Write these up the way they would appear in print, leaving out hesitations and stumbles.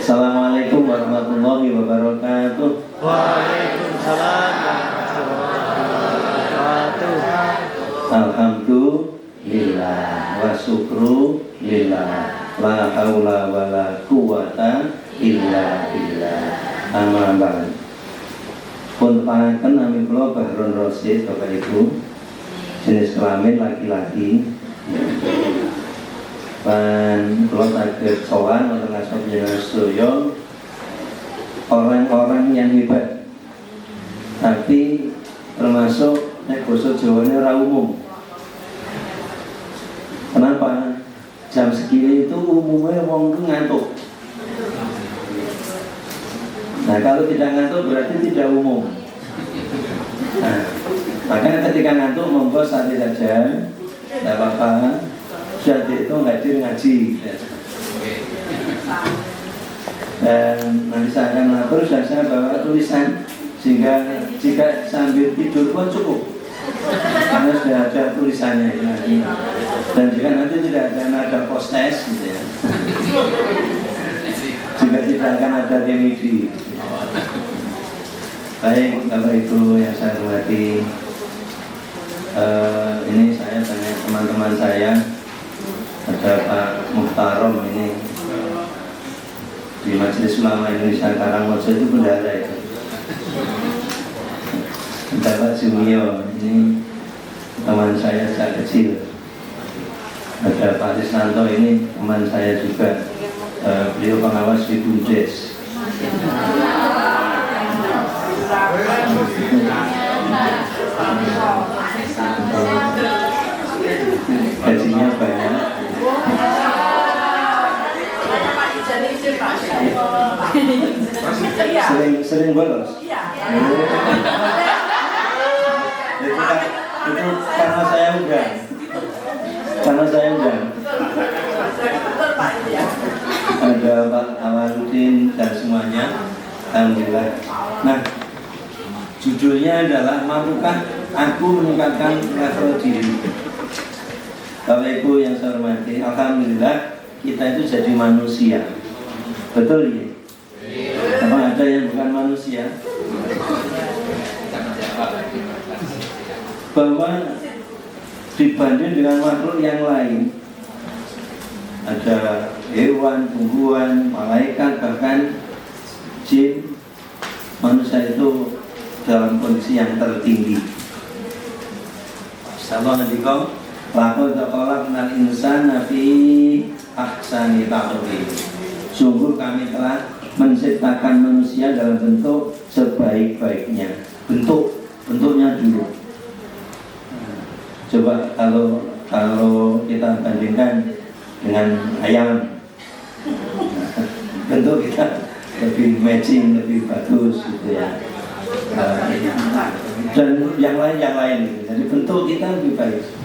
Assalamualaikum warahmatullahi wabarakatuh. Waalaikumsalam warahmatullahi wabarakatuh. Alhamdulillah wa syukru lillah. La haula wa la quwata illa billah. Amma ba'd. Pun pangaken nami kula Bahrun Rasyid Bapak Ibu. Jenis kelamin laki-laki. Dan kalau takdir sowan wonten ngasih jenengan sedaya orang-orang yang hebat, tapi termasuk nek basa Jawane ora umum. Kenapa? Jam segini itu umumnya wong ngantuk. Nah kalau tidak ngantuk berarti tidak umum. Nah, makanya ketika ngantuk monggo santai saja, tidak apa-apa. Jadi itu hadir ngaji dan nanti saya akan mengatur dan saya bawa tulisan sehingga jika sambil tidur pun cukup karena sudah ada tulisannya ya. Dan jika nanti tidak ada nada postes gitu ya, juga tidak akan ada remedi. Baik Bapak Ibu yang saya hormati, ini saya tanya teman-teman saya. Ada Pak Muhtarom ini di Majelis Ulama Indonesia Karangmojo itu bendara itu. Ada Pak Jumio ini teman saya sejak kecil. Ada Pak Risnanto ini teman saya juga, beliau pengawas di BUMDes. Gajinya banyak. Sering bolos. Itu karena saya undang. Ada Pak Awaludin dan semuanya. Alhamdulillah. Nah, judulnya adalah mampukah aku meningkatkan level diri. Bapak Ibu yang saya hormati, alhamdulillah kita itu jadi manusia. Betul ya? Apa ada yang bukan manusia? Bahwa dibanding dengan makhluk yang lain, ada hewan, tumbuhan, malaikat, bahkan jin, manusia itu dalam kondisi yang tertinggi. Assalamualaikum. Laqad khalaqnal insana fi ahsani taqwim. Sungguh kami telah menciptakan manusia dalam bentuk sebaik-baiknya. Bentuknya dulu. Coba kalau kita bandingkan dengan ayam, bentuk kita lebih matching, lebih bagus gitu ya. Dan yang lain. Jadi bentuk kita lebih baik.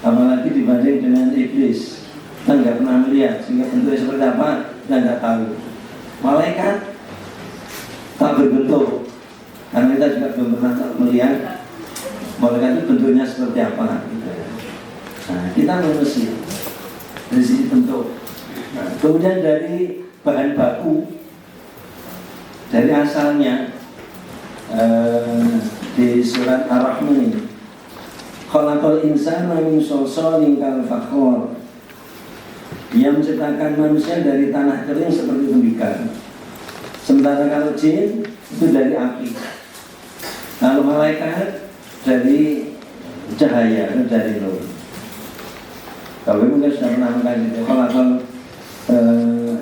Apalagi dibanding dengan iblis, kita nggak pernah melihat sehingga bentuknya seperti apa kita nggak tahu. Malaikat tak berbentuk karena kita juga belum pernah melihat malaikat itu bentuknya seperti apa. Nah, kita manusia dari sisi bentuk. Nah, kemudian dari bahan baku, dari asalnya di surat Ar-Rahman ini. Khalaqal insana min shalshalin kal fakhar. Dia menciptakan manusia dari tanah kering seperti tembikar. Sementara kalau jin itu dari api. Lalu malaikat dari cahaya atau dari nur. Kalau mungkin sudah pernah mengkaji khalaqal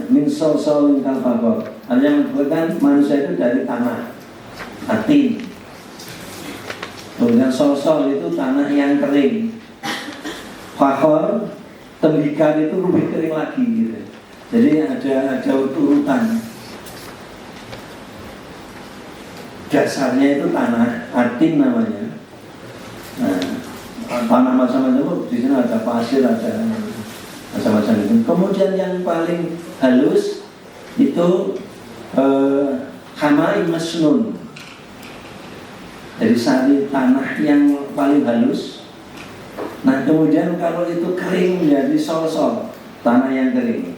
min shalshalin kal fakhar. Artinya menyebutkan manusia itu dari tanah, atin. Kemudian shalshal itu tanah yang kering. Fakhor, tembikar itu lebih kering lagi gitu. Jadi ada urutan. Dasarnya itu tanah atin namanya. Nah, tanah macam-macam itu di sini ada pasir, ada macam-macam itu. Kemudian yang paling halus itu hamai masnun. Dari sari tanah yang paling halus. Nah kemudian kalau itu kering menjadi sol-sol, tanah yang kering.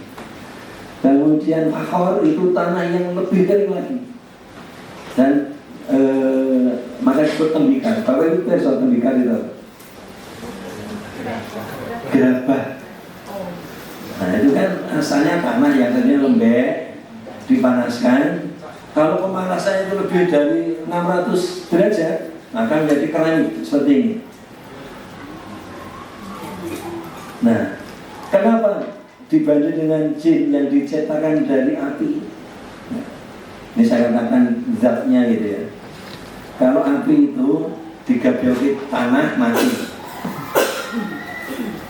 Kemudian fakhor itu tanah yang lebih kering lagi. Dan maka disebut tembikar. Bapak Ibu tahu tembikar itu? Gerabah. Nah itu kan asalnya tanah yang tadinya lembek, dipanaskan. Kalau pemanasannya itu lebih dari 600 derajat, maka menjadi keramik seperti ini. Nah, kenapa dibanding dengan jin yang diciptakan dari api? Ini saya katakan zatnya gitu ya. Kalau api itu digabioki tanah mati.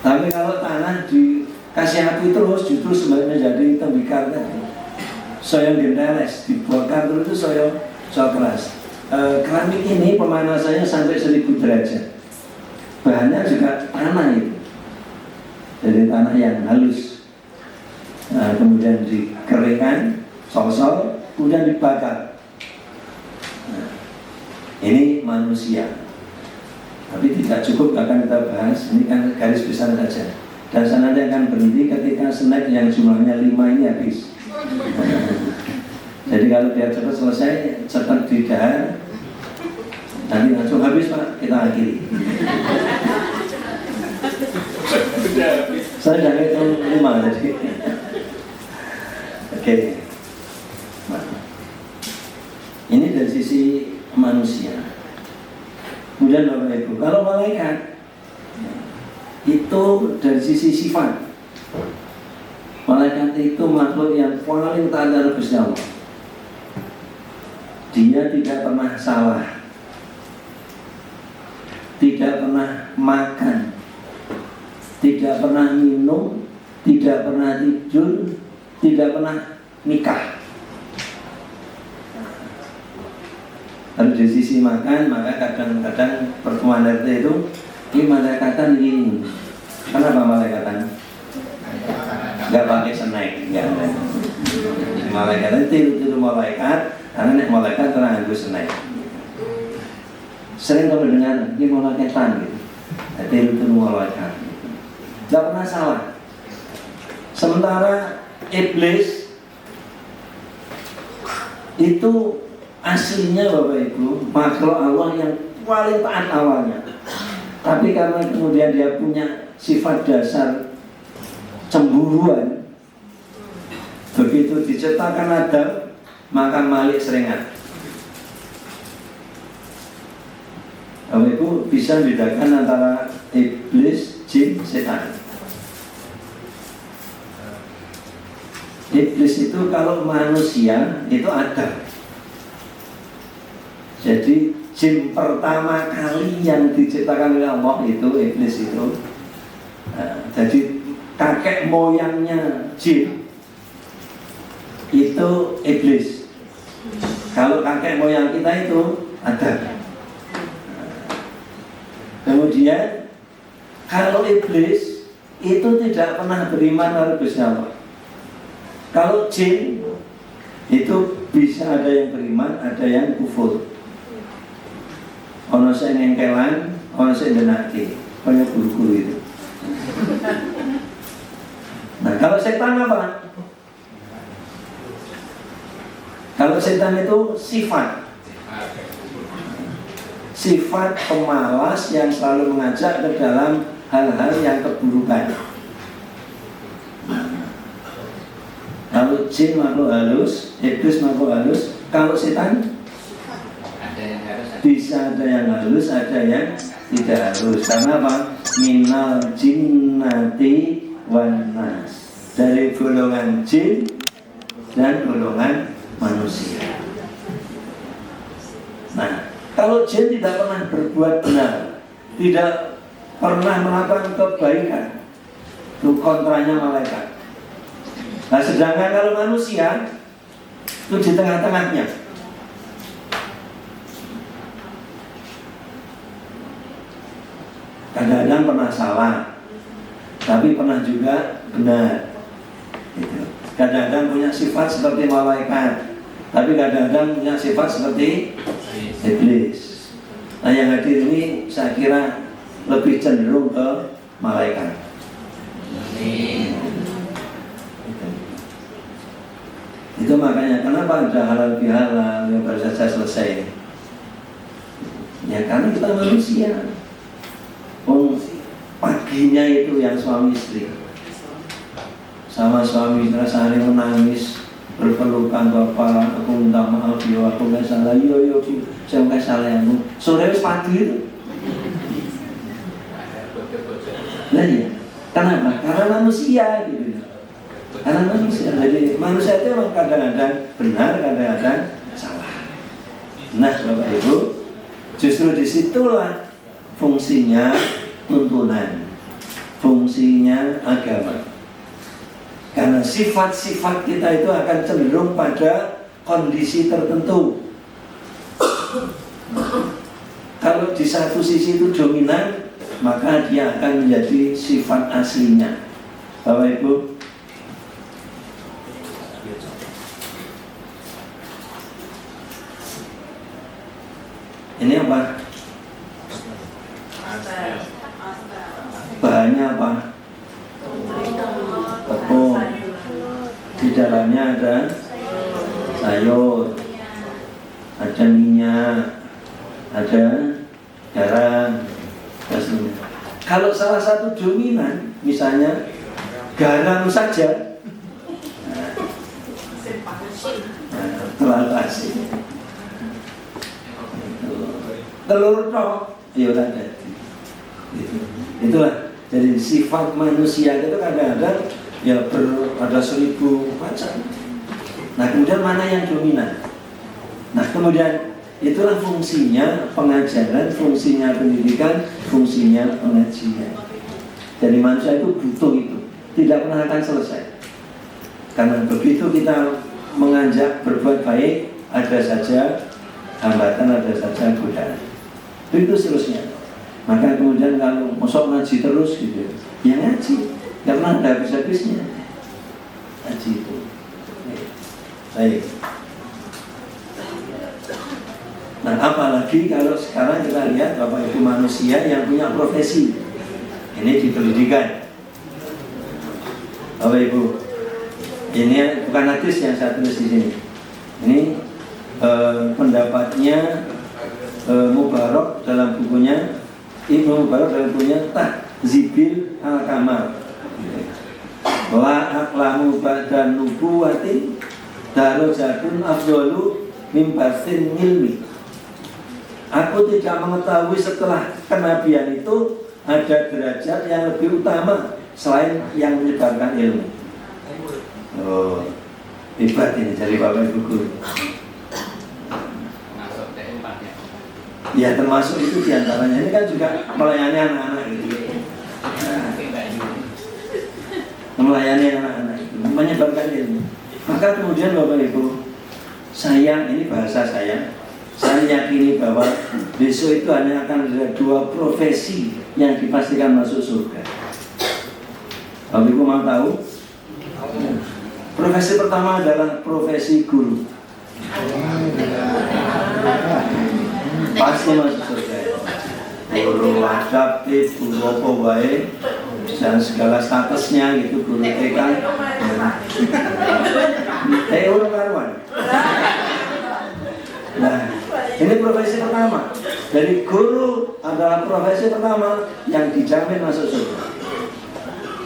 Tapi kalau tanah dikasih api terus justru sebenarnya jadi tembikar tadi. Soyo gendeles dibakar terus itu soyo keras. Keramik ini pemanasannya sampai 1000 derajat. Bahannya juga tanah itu. Dari tanah yang halus. Nah, kemudian dikeringkan, sol-sol, kemudian dibakar. Nah, ini manusia. Tapi tidak cukup akan kita bahas. Ini kan garis besar saja. Dan saya nanti akan berhenti ketika snack yang jumlahnya 5 ini habis. Jadi kalau biar cepat selesai, cepat didahar. Nanti langsung habis Pak, kita akhiri. Saya jangan hitung 5 tadi. Oke. Nah, ini dari sisi manusia. Kemudian Bapak Ibu, kalau malaikat itu dari sisi sifat. Malaikat itu makhluk yang paling taat terhadap Gusti Allah. Dia tidak pernah salah, tidak pernah makan, tidak pernah minum, tidak pernah tidur, tidak pernah nikah. Kalau dari sisi makan, maka kadang-kadang pertemuan RT itu ini malaikatan ini. Kenapa malaikatan? Gak pakai snack, gak ada. Malaikatan itu malaikat, karena nek malaikat terang gue snack. Sering kalau dengar ini malaikatan gitu. Itu malaikat. Gak pernah salah. Sementara iblis itu aslinya Bapak Ibu makhluk Allah yang paling taat awalnya. Tapi karena kemudian dia punya sifat dasar cemburuan, begitu diciptakan Adam maka Malik seringat. Bapak Ibu bisa bedakan antara iblis, jin, setan. Iblis itu kalau manusia itu ada. Jadi jin pertama kali yang diciptakan oleh Allah itu iblis itu. Nah, jadi kakek moyangnya jin itu iblis. Kalau kakek moyang kita itu ada. Kemudian kalau iblis itu tidak pernah beriman kepada Gusti Allah. Kalau jin itu bisa ada yang beriman, ada yang kufur. Ono sing ngengkelan, ono sing ndenake, kaya guru-guru itu. Nah, kalau setan apa? Kalau setan itu sifat pemalas yang selalu mengajak ke dalam hal-hal yang keburukan. Kalau jin makhluk halus, iblis makhluk halus. Kalau setan bisa ada yang halus, ada yang tidak halus. Karena apa? Minal jinnati wan nas. Dari golongan jin dan golongan manusia. Nah, kalau jin tidak pernah berbuat benar, tidak pernah melakukan kebaikan, itu kontranya malaikat. Nah, sedangkan kalau manusia itu di tengah-tengahnya. Kadang-kadang pernah salah, tapi pernah juga benar. Kadang-kadang punya sifat seperti malaikat, tapi kadang-kadang punya sifat seperti iblis. Nah, yang hadir ini saya kira lebih cenderung ke malaikat. makanya kenapa ada halal bihalal yang baru saja selesai. Ya karena kita manusia. Paginya itu yang suami istri sama suami istri saling menangis berpelukan, bapak aku minta maaf yo aku nggak salah, yo saya nggak salah aku. Sore pagi itu. Nah ya, kenapa? Karena manusia gitu. Karena manusia. Jadi manusia itu memang kadang-kadang benar, kadang-kadang salah. Nah Bapak Ibu, justru disitulah fungsinya tuntunan, fungsinya agama. Karena sifat-sifat kita itu akan cenderung pada kondisi tertentu. Kalau di satu sisi itu dominan, maka dia akan menjadi sifat aslinya. Bapak Ibu, ini apa? Bahannya apa? Tepung. Di dalamnya ada sayur, ada minyak, ada garam. Kalau salah satu dominan, misalnya garam saja, terlalu asin. Telur toh, ya udah ada. Itulah. Jadi sifat manusia itu kadang-kadang ya ada 1000 macam. Nah kemudian mana yang dominan? Nah kemudian itulah fungsinya pengajaran, fungsinya pendidikan, fungsinya pengajian. Jadi manusia itu butuh itu, tidak pernah akan selesai. Karena begitu kita mengajak berbuat baik, ada saja hambatan, ada saja godaan. Itu seterusnya. Maka kemudian kalau masuk ngaji terus gitu, ya ngaji, karena ada habis-habisnya ngaji itu. Baik. Nah apalagi kalau sekarang kita lihat Bapak Ibu manusia yang punya profesi, ini di pendidikan. Bapak Ibu, ini bukan hadis yang saya tulis di sini. Ini pendapatnya Mubarak dalam bukunya Ibnu Mubarak dalam bukunya Tahzibil Al-Kamal. La aqlamu ba'da nubuwatin darajatun afdalu min basin ilmi. Aku tidak mengetahui setelah kenabian itu ada derajat yang lebih utama selain yang menyebarkan ilmu. Oh, hebat ini dari Bapak Ibu guru. Ya termasuk itu diantaranya. Ini kan juga melayani anak-anak gitu. Nah, melayani anak-anak itu, menyebarkan ilmu. Maka kemudian Bapak Ibu, ini bahasa saya yakini bahwa besok itu hanya akan ada 2 profesi yang dipastikan masuk surga. Bapak Ibu mau tahu? Profesi pertama adalah profesi guru. Pasti masuk surga. Guru adaptif, guru apa wae, dan segala statusnya gitu, guru TK. Guru karuan. Nah, ini profesi pertama. Dari guru adalah profesi pertama yang dijamin masuk surga.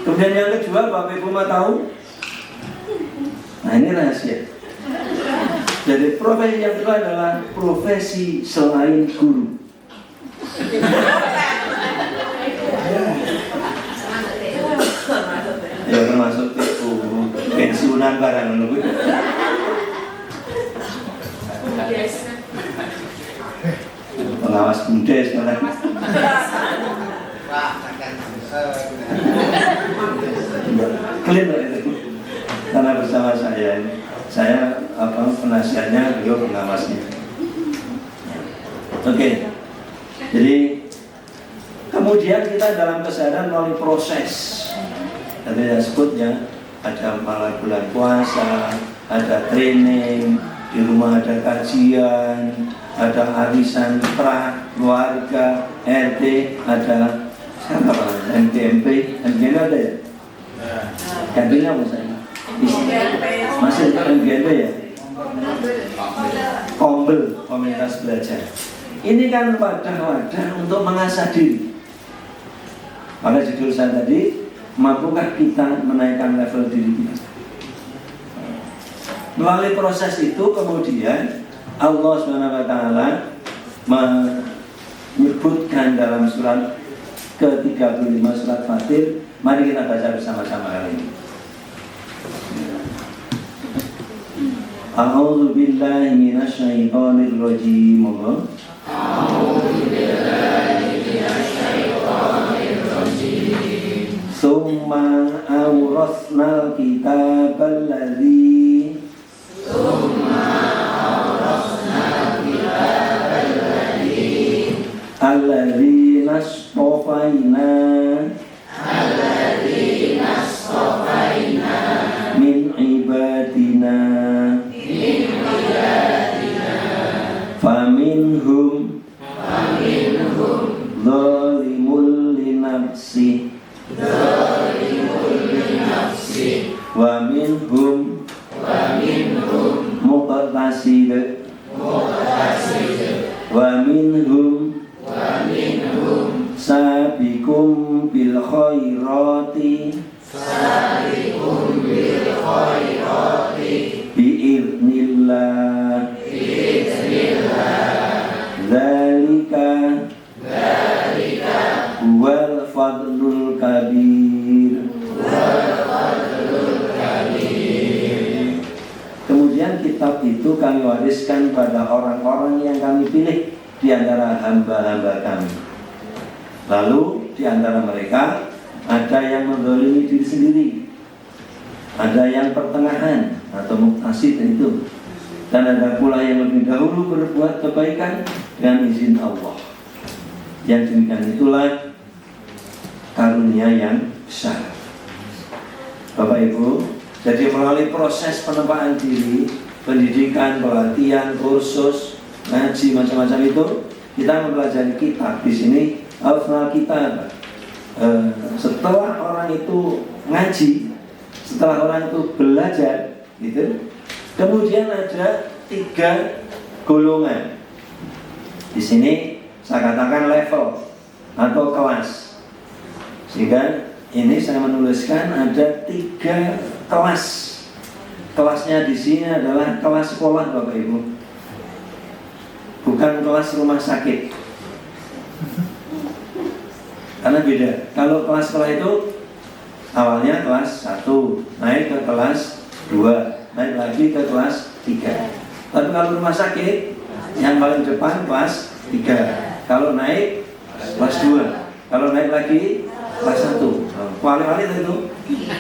Kemudian yang kedua, Bapak Ibu mau tahu? Nah ini rahasia. Jadi profesi yang kedua adalah profesi selain guru. Ya termasuk itu pensiunan barang menunggu. Pengawas BUMDes malah. Clear itu. Karena bersama saya penasihatnya, beliau pengawasnya. Oke. Jadi kemudian kita dalam kesadaran melalui proses. Tadi saya sebutnya ada malam bulan puasa, ada training, di rumah ada kajian, ada arisan pra keluarga, RT, ada MPMP ada ya? MPMP apa saya? Masih MPMP ya? Kombel, komunitas belajar. Ini kan wadah-wadah untuk mengasah diri. Maka judul saya tadi, mampukah kita menaikkan level diri kita? Melalui proses itu kemudian Allah SWT menyebutkan dalam surat ke-35 surat Fatir. Mari kita baca bersama-sama kali ini. A'udzu billahi minasyaitonir rajim. A'udzu billahi minasyaitonir rajim. Summa awrasnal kitabal ladzi alladzina astafaina min ibadina faminhum zalimun linafsi wa minhum muqtasid wa minhum sabiqum bil khairati bi'idznillah dzalika wal fadlul kabir. Kemudian kitab itu kami wariskan pada orang-orang yang kami pilih di antara hamba-hamba kami. Lalu di antara mereka ada yang menzalimi diri sendiri, ada yang pertengahan atau muqtasid itu, dan ada pula yang lebih dahulu berbuat kebaikan dengan izin Allah. Yang demikian itulah karunia yang besar. Bapak Ibu, jadi melalui proses penempaan diri, pendidikan, pelatihan, kursus, ngaji macam-macam itu, kita mempelajari kitab. Di sini al-final kitab. Setelah orang itu ngaji, setelah orang itu belajar, gitu, kemudian ada 3 golongan. Di sini saya katakan level atau kelas. Sehingga ini saya menuliskan ada 3 kelas. Kelasnya di sini adalah kelas sekolah, Bapak Ibu. Bukan kelas rumah sakit. Karena beda. Kalau kelas sekolah itu awalnya kelas 1, naik ke kelas 2, naik lagi ke kelas 3. Tapi kalau rumah sakit yang paling depan kelas 3. Kalau naik kelas 2. Kalau naik lagi kelas 1. Wali-wali itu.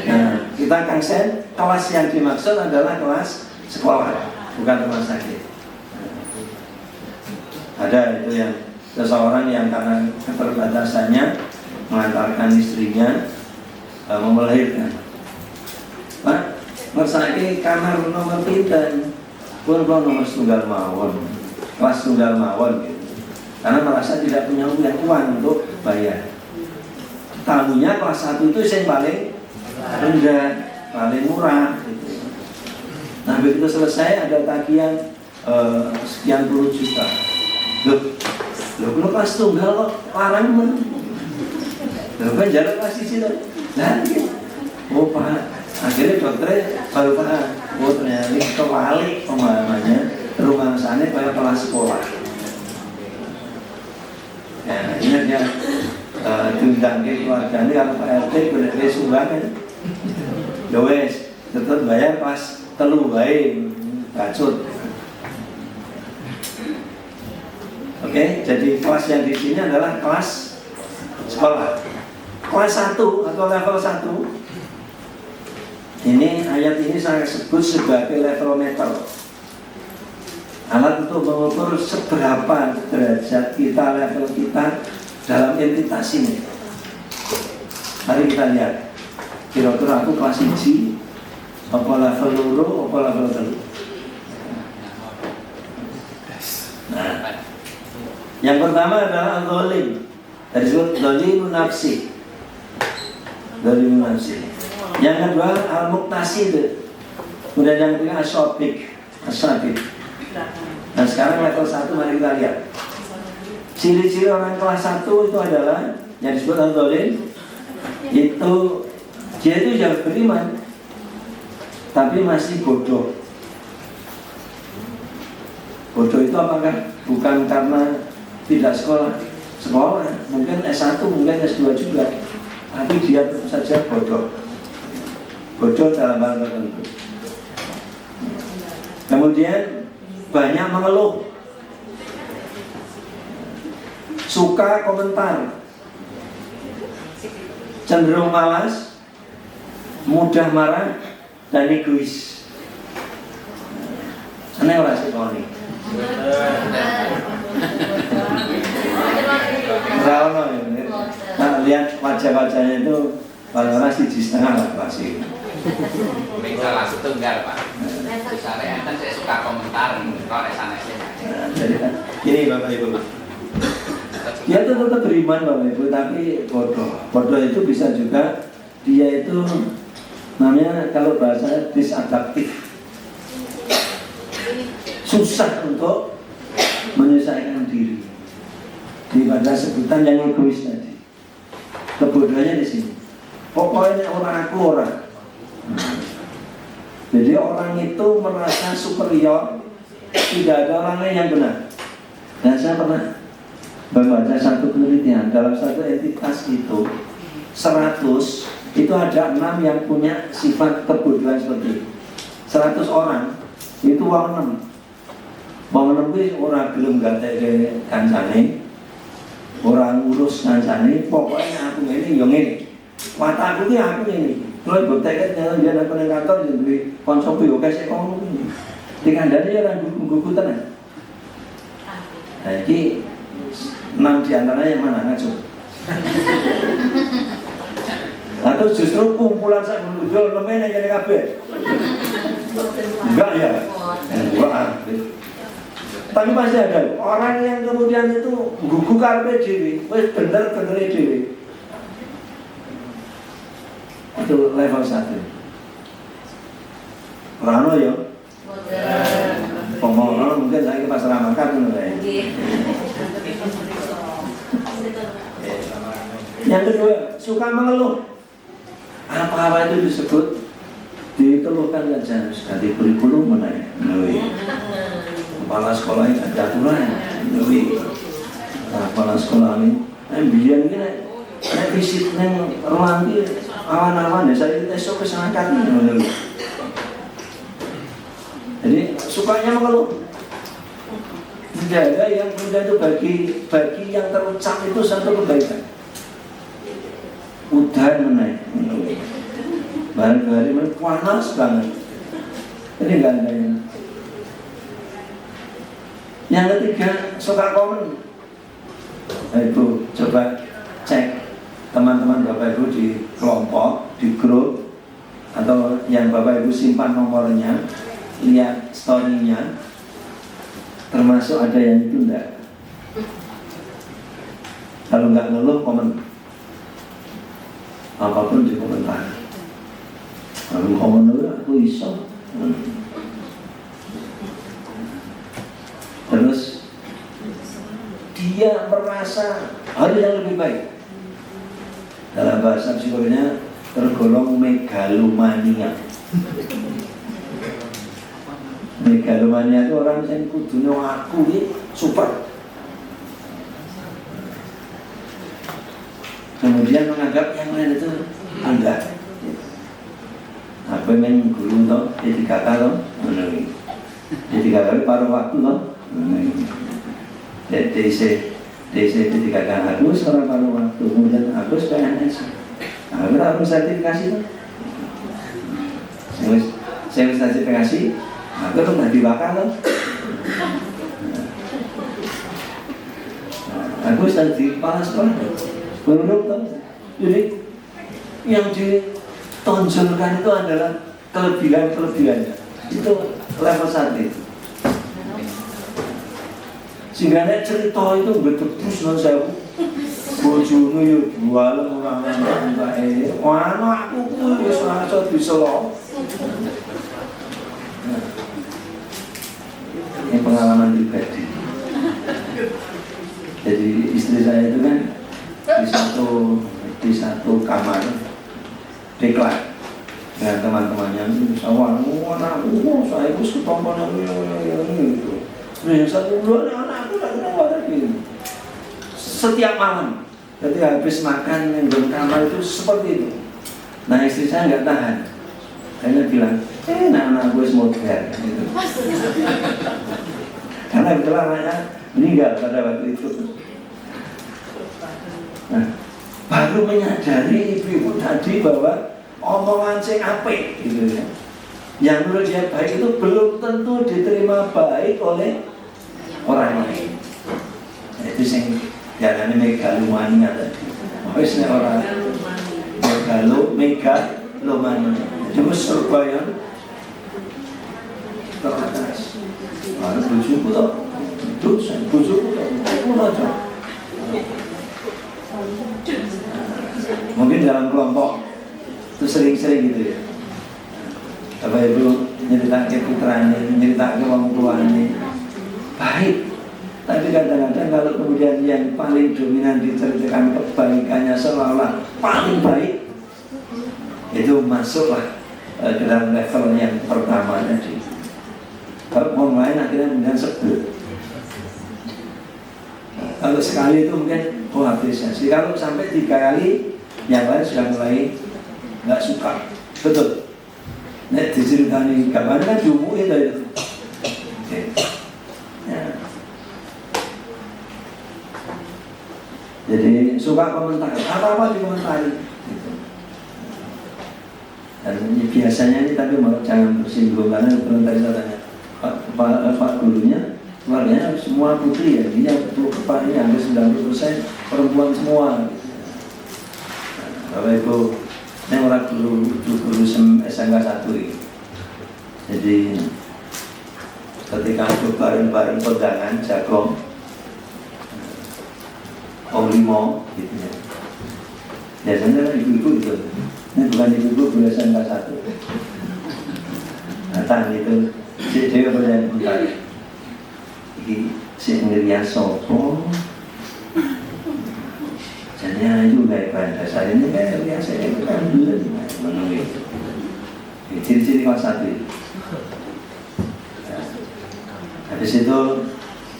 Nah, kita kangsen kelas yang dimaksud adalah kelas sekolah, bukan rumah sakit. Ada itu yang seseorang yang karena keterbatasannya mengantarkan istrinya melahirkan. Pak, mersake kamar nomor pinten pun nomor tunggal mawon, kelas tunggal mawon gitu. Karena merasa tidak punya uang untuk bayar. Tamunya kelas 1 itu yang paling rendah, paling murah gitu. Nah begitu selesai ada tagihan sekian puluh juta. Loh kalau kelas tunggal kok larang men? Loh kan jalan kelas di situ. Nah gitu. Oh Pak, akhirnya dokternya baru paham. Oh ternyata ini kebalik pemahamannya. Rumah sana kayak kelas sekolah. Ya ingat ya, diundang ke keluarga ini kalau Pak RT boleh sumbangan. Ya wes, tetap bayar kelas 3 baik, bacut. Oke, jadi kelas yang di sini adalah kelas sekolah. Kelas 1 atau level 1. Ini ayat ini saya sebut sebagai level meter. Alat untuk mengukur seberapa derajat kita, level kita dalam entitas ini. Mari kita lihat. Kira-kira aku kelas 1, apa level 2, apa level 3. Nah, yang pertama adalah al-zalim. Dari disebut zalimun nafsi. Zalimun nafsi. Yang kedua al-muqtasid. Kemudian yang ketiga asyobik. As-sadid. Nah sekarang level 1 mari kita lihat. Ciri-ciri orang kelas 1 itu adalah yang disebut al-dhalim, itu dia itu sudah beriman tapi masih bodoh. Bodoh itu apakah bukan karena tidak sekolah, mungkin S1, mungkin S2 juga, tapi dia tentu saja bodoh. Bodoh dalam hal tertentu. Kemudian banyak mengeluh, suka komentar, cenderung malas, mudah marah, dan egois. Aneh orang sih kalau ini. Nah, lihat wajah-wajahnya itu kalau siji setengah lah pasti. Salah setunggal Pak. Misalnya kan saya suka komentar kalau sana sih. Jadi kan ini Bapak Ibu. Dia itu tetap beriman Bapak Ibu, tapi bodoh. Bodoh itu bisa juga dia itu namanya kalau bahasa disadaptif. Susah untuk menyelesaikan diri. Daripada sebutan yang egois tadi. Kebodohannya di sini. Pokoknya orang aku orang. Jadi orang itu merasa superior, tidak ada orang lain yang benar. Dan saya pernah membaca satu penelitian dalam satu entitas itu 100 itu ada 6 yang punya sifat kebodohan seperti itu. 100 orang itu wong 6. Wong 6 itu orang belum gatek kancane, orang urus kancane, pokoknya aku ini yang ini. Watakku ki aku ini. Kalau buktikan jalan dia nak kena kantor jadi konsumsi oke sih kamu ini. Di kandang dia orang gugu tenan. Jadi 6 diantaranya yang mana ngaco? Atau justru kumpulan saya berdua lemen yang jadi kabeh. Enggak ya? Enggak. Tapi pasti ada orang yang kemudian itu gugu karpe dewi, wes bener-bener dewi. Itu level 1. Rano ya. Pemongol mungkin saya ke pasar makan mulai. Yang kedua, suka mengeluh. Apa-apa itu disebut dikeluhkan saja, sudah diberi kurikulum menaik. Kepala sekolah ini ada aturan. Kepala sekolah ini, biar ini nek visit neng ruang ini awan-awan ya saya esok kesangkat ini. Jadi sukanya mengeluh. Tidak ada yang mudah itu bagi yang terucap itu satu kebaikan. Udah menaik. Barang-barang panas banget. Ini enggak ada yang. Yang ketiga suka komen. Ibu coba cek teman-teman Bapak Ibu di kelompok, di grup, atau yang Bapak Ibu simpan nomornya, lihat story-nya, termasuk ada yang itu enggak. Kalau enggak ngeluh komen, apapun di komentar. Kalau komen dulu aku iso. Terus dia merasa ada yang lebih baik. Dalam bahasa psikologinya tergolong megalomania. Megalomania itu orang yang kudunya aku ini super. Kemudian menganggap yang lain itu enggak. Apa yang guru toh, jadi kata toh, jadi kata paruh waktu toh. DC ketika Agus orang paruh waktu, kemudian Agus PNS. Aku harus sertifikasi tuh. Saya sertifikasi, aku tuh nggak dibakar tuh. Agus tadi panas banget, belum tuh. Jadi yang ditonjolkan itu adalah kelebihan-kelebihannya. Itu level 1. Sehingga nek cerita itu betul terus nang saya bojone yo jual orang anake aku kuwi wis ora iso diselo. pengalaman pribadi. Jadi istri saya itu kan di satu kamar deklar dengan teman-temannya. Anakku, saya itu setomponan gitu. Yang satu bulan anakku lagi. Setiap malam, ketika habis makan yang di kamar itu seperti itu. Nah istri saya nggak tahan, kayaknya bilang, anak gue modern gitu. Karena kebetulan anaknya meninggal pada waktu itu. Nah, baru menyadari ibu-ibu tadi bahwa omongan sing apik gitu ya. Yang menurut dia baik itu belum tentu diterima baik oleh orang lain. Itu sing diarani megalomania tadi. Wis nek ora megalomania. Jadi Surabaya teratas. Ada bujuku toh. Dosa bujuku toh. Aja. Mungkin dalam kelompok itu sering-sering gitu ya. Bapak Ibu nyerita ke putranya, nyerita ke orang tuanya baik. Tapi kadang-kadang kalau kemudian yang paling dominan diceritakan kebaikannya seolah-olah paling baik, itu masuklah ke dalam level yang pertama tadi. Kalau orang lain akhirnya kemudian sebel. Kalau sekali itu mungkin apresiasi. Kalau sampai 3 kali, yang lain sudah mulai nggak suka. Betul. Nek diceritani gambarnya kan diumumin itu. Oke. Ya. Jadi suka komentar, apa-apa dikomentari. Gitu. Dan ini biasanya ini tapi mau jangan bersinggung karena komentar saya tanya Pak gurunya, keluarganya semua putri ya, dia Pak ini hampir 90% perempuan semua. Gitu. Bapak Ibu, ini orang guru SMK 1 ini. Jadi ketika itu bareng-bareng pegangan jagung Om Limo gitu ya. Biasanya ibu-ibu itu. Ini bukan ibu-ibu guru SMK 1. Datang itu si Dewi berjalan bentar. Ini si Ngerian Sopo. Jadinya juga ibadah saya ini kan biasa itu kan dulu menunggu. Ciri-ciri kelas 1 itu. Habis itu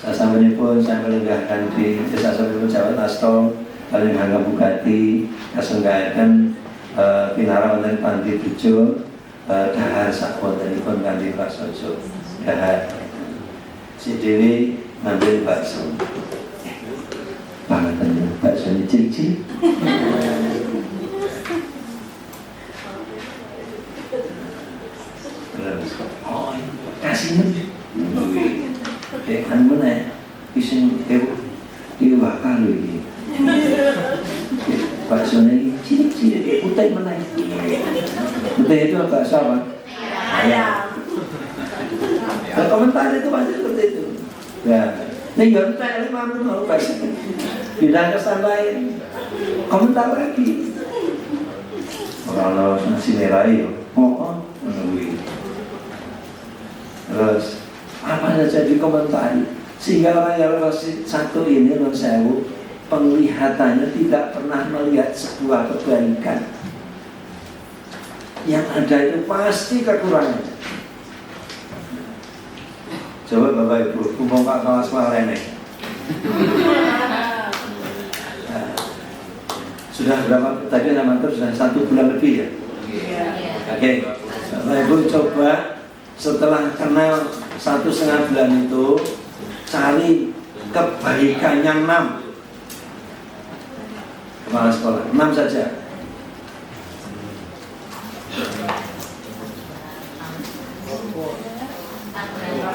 saya sampai pun saya melenggahkan di desa sampai Jawa Tasto, kali menganggap Bugatti, kesenggahan pinara wonten Panti Bujo, dahar sakon dari pun ganti prasojo, dahar si Dewi ngambil bakso. Bangetan bakso ini ciri-ciri. Terus, kasihnya. Kan mana? Iseng itu bakal lagi. Bakso ini ciri-ciri. Utai mana? Utai itu bakso apa? Ayam. Nah, komentar itu pasti seperti itu. Ya. Ini yang utai lima mau bakso. Bilang ke lain. Komentar lagi. Kalau nasi merah itu, menunggu. Terus apa saja dikomentari sehingga orang yang kelas 1 ini menurut saya penglihatannya tidak pernah melihat sebuah kebaikan. Yang ada itu pasti kekurangan. Coba Bapak Ibu kumpul Pak kelas lainnya. Sudah berapa tadi nama terus sudah 1 bulan lebih ya? Oke. Bapak Ibu coba setelah kenal 1,5 bulan itu cari kebaikannya 6 kepala sekolah, 6 saja.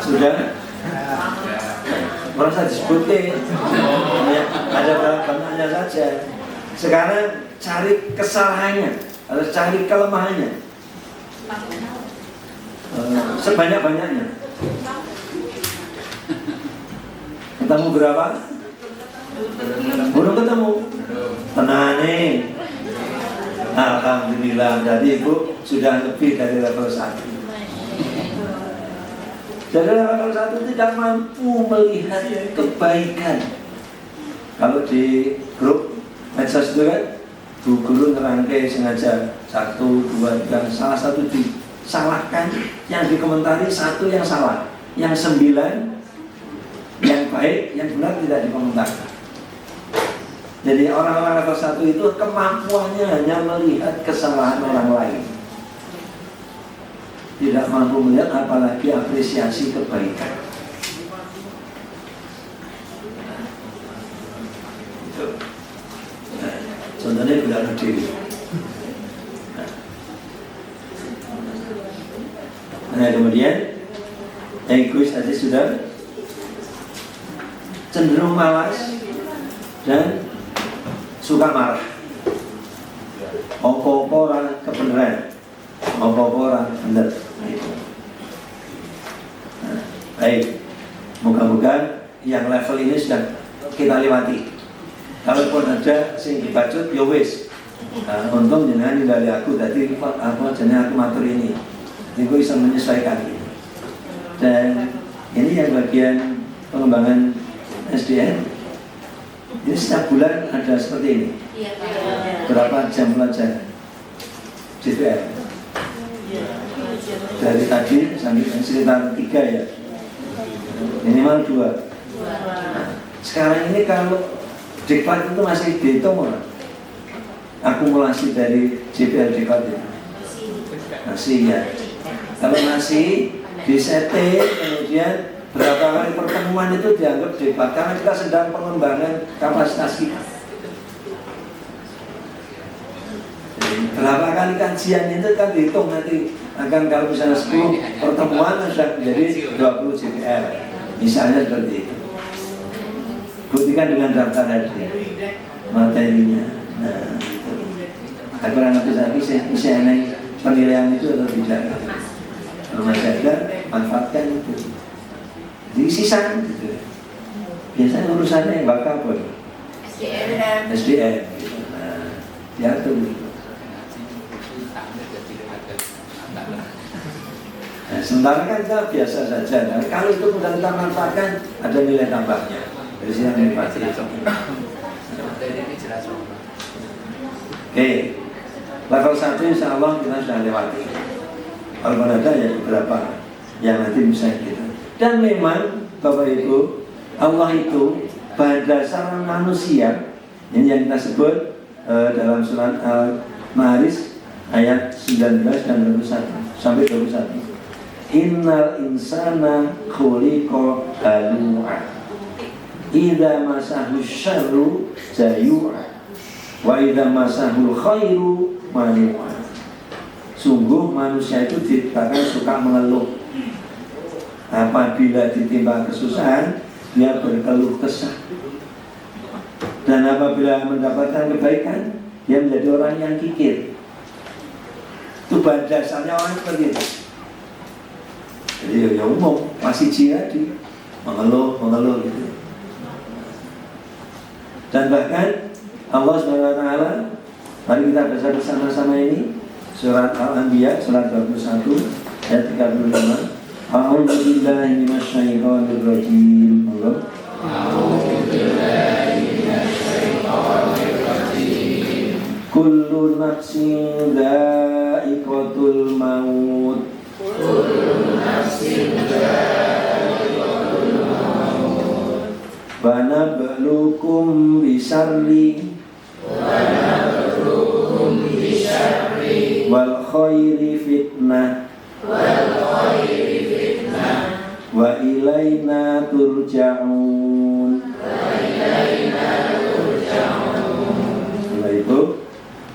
Sudah? Merasa disebutin ya, ada banyaknya saja. Sekarang cari kesalahannya atau cari kelemahannya sebanyak-banyaknya. Ketemu berapa? Belum ketemu. Tenang nih. Alhamdulillah, jadi Ibu sudah lebih dari level 1. Jadi level 1 tidak mampu melihat kebaikan. Kalau di grup medsos itu kan, Bu Guru ngerangkai sengaja 1, 2, 3, salah satu disalahkan, yang dikomentari 1 yang salah, yang 9 yang baik, yang benar tidak dikomentari. Jadi orang-orang level 1 itu kemampuannya hanya melihat kesalahan orang lain, tidak mampu melihat apalagi apresiasi kebaikan. Itu. Contohnya budak berdiri. Nah kemudian egois tadi sudah, cenderung malas dan suka marah. Opo-opo orang kebenaran, opo-opo orang benar. Nah, baik, moga-moga yang level ini sudah kita lewati. Kalaupun ada sing dibacut, ya wis. Untung jenengan ninggali aku, tadi apa jenengan aku matur ini. Aku bisa menyesuaikan. Dan ini yang bagian pengembangan SDM. Ini setiap bulan ada seperti ini. Berapa jam pelajaran? JPR. Dari tadi sampai sekitar 3 ya. Minimal 2. Nah, sekarang ini kalau diklat itu masih dihitung orang. Akumulasi dari JPL diklat itu masih ya. Kalau masih disetting, kemudian berapa kali pertemuan itu dianggap diklat, karena kita sedang pengembangan kapasitas kita. Jadi, berapa kali kajian itu kan dihitung nanti akan, kalau misalnya 10 pertemuan sudah menjadi 20 JPL misalnya seperti itu. Buktikan dengan daftar aja materinya. Nah, itu. Aku nanti bisa penilaian itu atau tidak. Kalau masih ada, manfaatkan itu. Sisa gitu. Biasanya urusannya yang bakal apa? SDM. Nah, diatur gitu. Nah, sementara kan kita biasa saja. Nah, kalau itu sudah kita manfaatkan, ada nilai tambahnya. Dari sini yang pasti. Oke, level 1 insya Allah kita sudah lewati. Kalau ada ya beberapa yang nanti bisa kita. Dan memang Bapak Ibu, Allah itu pada dasar manusia, ini yang kita sebut dalam surat Al-Ma'arij ayat 19 dan 21 sampai 21. Innal insana khuliqa halu'a. Idza masahu syarru jayu'a wa idza masahu khairu manu'a. Sungguh manusia itu diciptakan suka mengeluh. Apabila ditimpa kesusahan, dia berkeluh kesah. Dan apabila mendapatkan kebaikan, dia menjadi orang yang kikir. Itu pada dasarnya orang seperti itu. Jadi ya umum, masih jihadi, mengeluh gitu. Dan bahkan Allah SWT, mari kita baca bersama-sama ini surat Al-Anbiya surat 21 ayat 35. A'udzu billahi minasyaitonir rajim. A'udzu billahi minasyaitonir rajim. Kullu nafsin dha'iqatul maut. Kullu nafsin dha'iqatul maut. Wa nabluukum bisyarri wal khairi fitnah wa ilaina turja'un. Setelah itu,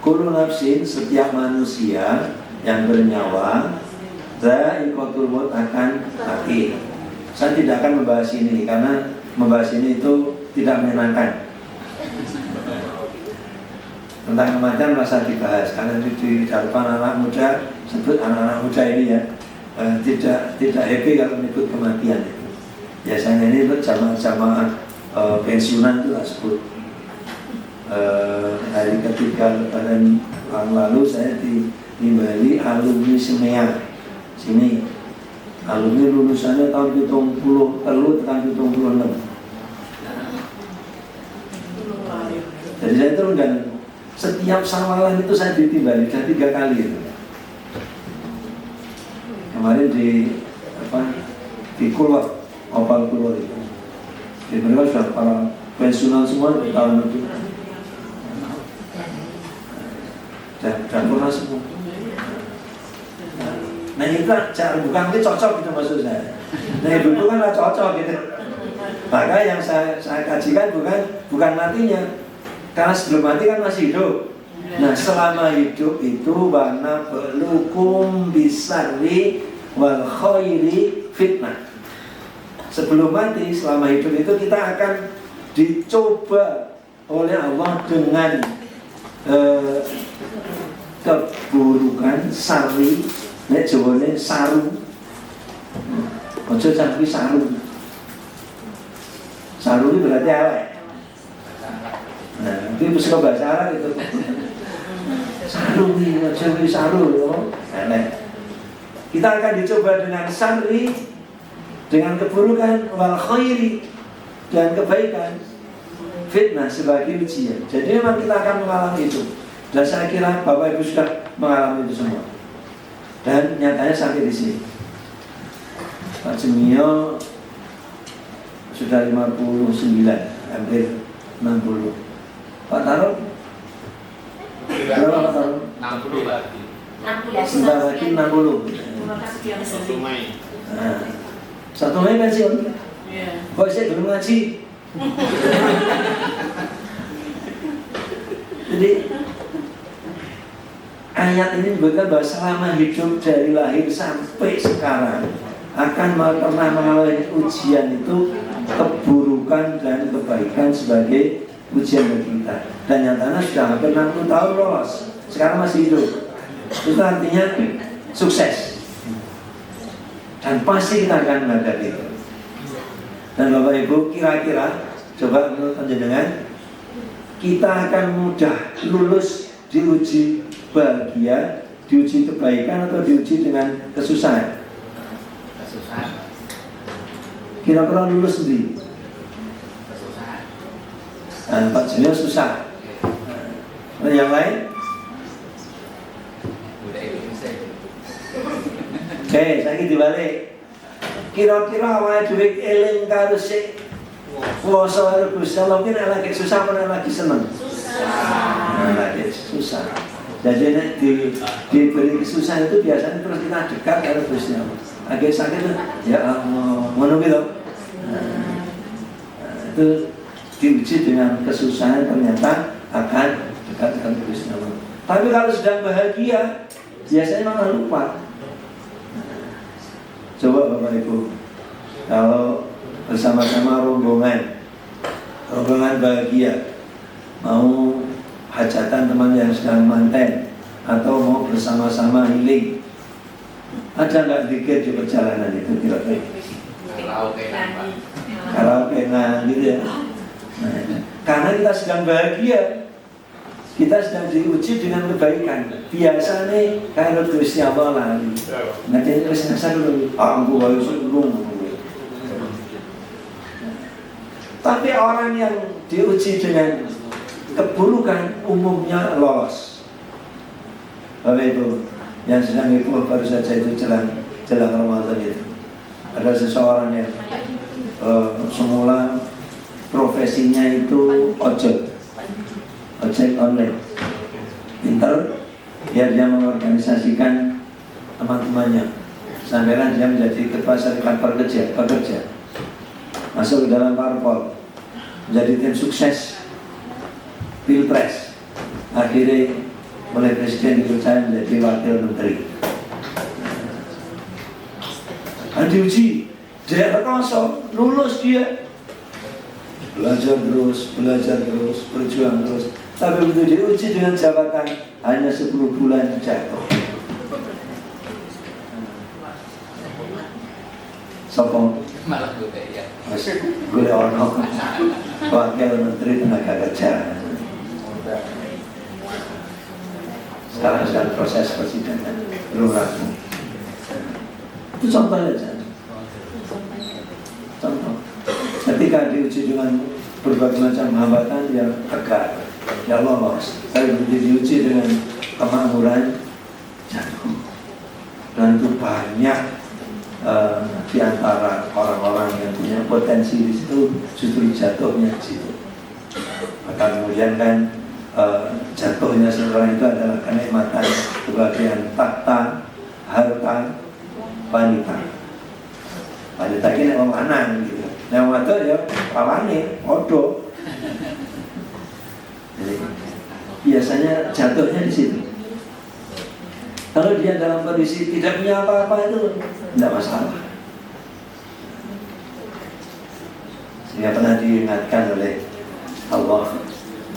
kullu nafsin, setiap manusia yang bernyawa, dha'iqatul maut, akan mati. Saya tidak akan membahas ini karena membahas ini itu tidak menyenangkan. Tentang kematian masa dibahas karena di hadapan anak muda, sebut anak-anak muda ini ya, tidak happy kalau menyebut kematian itu. Biasanya ini jamaah pensiunan itu lah sebut. Hari ketiga lebaran tahun lalu saya di Bali alumni SMEA sini. Alumni lulusannya tahun 70 tekan 76. Jadi saya turun dan setiap sawalan itu saya ditimbali sudah 3 kali itu. Kemarin di Kulor, Opal Kulor itu. Di mereka sudah para pensiunan semua di tahun itu. Dan pernah semua. Nah itu cara bukan itu cocok gitu maksud saya. Nah itu kan cocok gitu. Maka yang saya kajikan bukan matinya, karena sebelum mati kan masih hidup. Nah selama hidup itu wana belukum bisari wal khairi fitnah. Sebelum mati, selama hidup itu kita akan dicoba oleh Allah dengan keburukan, sari, nek jawane saru. Ojo sampai saru. Saru itu berarti elek. Nah, itu bisa bahasa Arab itu. Saru ini, ojo saru, elek. Kita akan dicoba dengan sari, dengan keburukan, wal khairi, dan kebaikan, fitnah sebagai ujian. Jadi memang kita akan mengalami itu. Dan saya kira Bapak Ibu sudah mengalami itu semua. Dan nyatanya sampai di sini. Pak Jemio sudah 59, hampir 60. Pak Taro? Berapa Pak Taro? 60 lagi. Sebentar lagi 60. Nah, 1 Mei pensiun. Kok saya belum ngaji? Jadi ayat ini menyebutkan bahwa selama hidup dari lahir sampai sekarang akan pernah mengalami ujian itu, keburukan dan kebaikan sebagai ujian bagi kita. Dan nyatanya sudah hampir 60 tahun lolos, sekarang masih hidup. Itu artinya sukses. Dan pasti kita akan menghadapi itu. Dan Bapak Ibu kira-kira coba menurut panjenengan, kita akan mudah lulus diuji bahagia, diuji kebaikan atau diuji dengan kesusahan? Kesusahan. Kira-kira lulus sendiri. Kesusahan. Nah, Pak Jemio susah. Nah, yang lain? Udah Indonesia. Oke, saya dibalik. Kira-kira awalnya duit eling karo sik kuasa karo Gusti Allah mungkin lagi susah apa lagi seneng? Susah. Lagi susah. Jadi nek diberi kesusahan itu biasanya terus kita dekat karo Gusti Allah. Agak sakit ya Allah, ngono gitu. Itu diuji dengan kesusahan ternyata akan dekat dengan Gusti Allah. Tapi kalau sedang bahagia biasanya malah lupa. Coba Bapak Ibu, kalau bersama-sama rombongan bahagia, mau hajatan teman yang sedang manten, atau mau bersama-sama healing, ada nggak zikir di perjalanan itu kira-kira? Karaoke gitu ya. Nah, karena kita sedang bahagia, kita sedang diuji dengan kebaikan. Biasanya kalau Gusti Allah lari, nanti terus ngasar dulu, aku harus ulung. Tapi orang yang diuji dengan keburukan umumnya lolos. Bapak Ibu, yang sedang itu baru saja itu jelang Ramadan itu, ada seseorang yang semula profesinya itu ojek online, pintar, biar dia mengorganisasikan teman-temannya, sampaikan dia menjadi ketua serikat pekerja, masuk ke dalam parpol, menjadi tim sukses pilpres, akhirnya oleh presiden dipercaya menjadi wakil menteri. Diuji, dia rekoso, lulus dia, belajar terus, berjuang terus. Tapi begitu diuji dengan jabatan hanya 10 bulan jatuh. Sopong Malah gue ya. gue orang wakil menteri tenaga kerja. Sekarang sedang proses persidangan, belum ragu. Itu contohnya saja. ketika diuji dengan berbagai macam hambatan, dia tegar, dia lolos. Tapi begitu diuji dengan kemakmuran, jatuh. Dan itu banyak di antara orang-orang yang punya potensi di situ justru jatuhnya di situ. Maka kemudian kan jatuhnya seseorang itu adalah kenikmatan kebahagiaan tahta, harta, wanita. Wanita ini wong lanang gitu. Nah waktu ya pawane, odo. Jadi biasanya jatuhnya di situ. Kalau dia dalam kondisi tidak punya apa-apa itu tidak masalah. Sehingga pernah diingatkan oleh Allah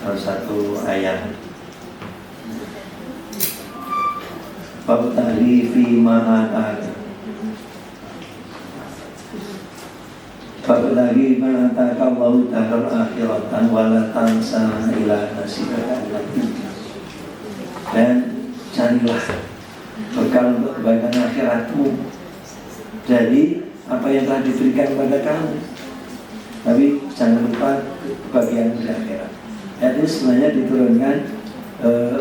dalam satu ayat. Fabtaghi fima ataka. Fabtaghi ma ataka Allahu daral akhiratan wa la tansa ila nasibaka allati. Dan carilah bekal untuk kebaikan akhiratmu dari apa yang telah diberikan kepada kamu. Tapi jangan lupa kebahagiaan di akhirat. Ayat ini sebenarnya diturunkan